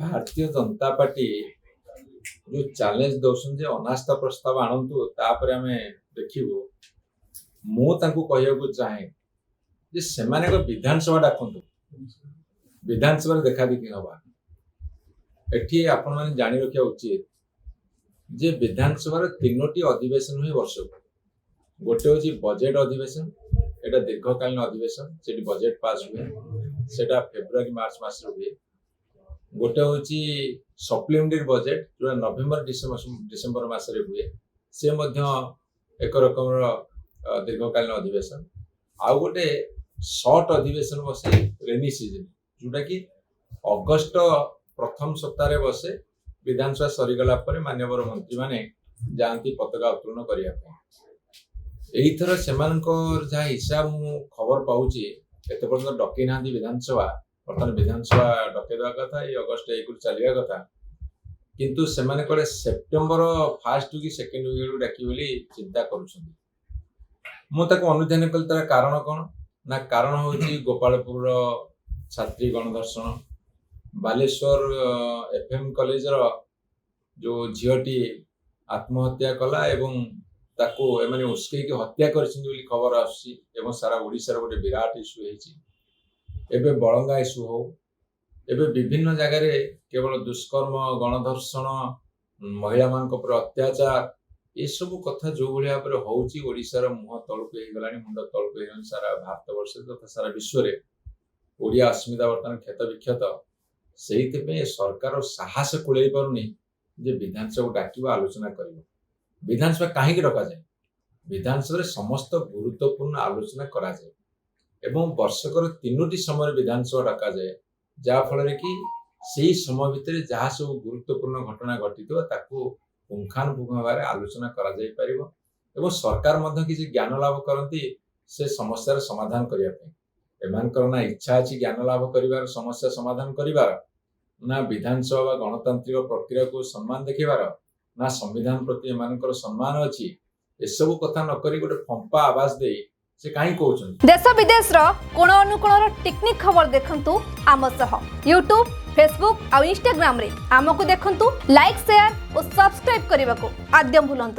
Bharatiya Janata party जो challenge दौरान जे अनास्था प्रस्ताव आणतु तापर आम देखू मुझे चाहे जे सेमाने को विधानसभा डाकतु विधानसभा देखा देखी हवा एठी आपण माने जानि रखिया उचित जे विधानसभा तीनोटी अधिवेशन हुए वर्ष गोटे हूँ बजेट अधिवेशन एटा दीर्घकालीन अधिवेशन से बजेट पास हुए सेटा फेब्रुआरी मार्च मास हुए गोटे हूँ सप्लीमेंटरी बजेट जो नवेम्बर डिसेम्बर मासरे हुए से मध्य एक रकम दीर्घकालीन अधिवेशन आउ गोटे शॉर्ट अधिवेशन बसे रेनी सीजन जोटा कि अगस्ट प्रथम सप्ताह बसे विधानसभा सरीगला मान्यवर मंत्री माने जाती पताका उत्तोलन करने एथर से जहाँ हिसाब मु खबर पाऊँगी एत पर्यटन डकई ना विधानसभा बर्तमान विधानसभा डकईवा कथा ये अगस्ट 1 चलवा कथा किंतु से सेप्टेम्बर फास्ट कि सेकेंड वीक डाकी बोली चिंता कर अनुधान कल तार कारण कौन ना कारण हूँ गोपालपुर छात्री गणधर्षण बालेश्वर एफएम कॉलेज जो झीटी आत्महत्या कला एवं ताको एमाने उस्कैकी हत्या करछिन खबर आसी सारा ओडिशार गोटे विराट इश्यू एबे बलंगा इश्यू हो एबे विभिन्न जगह केवल दुष्कर्म गणधर्षण महिला मान अत्याचार ये सब कथा जो भाया होची ओडिशार मुह तलुक हो मुंड तलुक हो सारा भारतवर्ष तथा सारा विश्व में ओडिया अस्मिता बर्तमान क्षत विक्षत से सरकार साहस कुल पारुनी जे विधानसभा डाकिबा आलोचना कर विधानसभा कहीं डक जाए विधानसभा समस्त गुरुत्वपूर्ण आलोचना करा जाए एवं वर्षकर 3टी समय विधानसभा डक जाए जहाँफल कि से समय भितर जहाँ सब गुरुत्वपूर्ण घटना घटी पुंखानुपुंख भाव आलोचना करा जाई परिबो एवं सरकार मध्य किसी ज्ञान लाभ करती से समस्यार समाधान करने एमानकर ना इच्छा अच्छी ज्ञान लाभ कर समस्या समाधान कर ना विधानसभा गणतांत्रिक प्रक्रिया को सम्मान देखेबार ना संविधान प्रति एमानकर सम्मान अच्छी एसबू कथा नक गोटे फंपा आवाज दे से कहीं कहते देश विदेश कोण अनुकोण टेक्निक खबर देखंतु आम सह यूट्यूब फेसबुक और इंस्टाग्राम रे आमको देखंतु लाइक शेयर और सब्सक्राइब करने को आद्यम भूलंतु।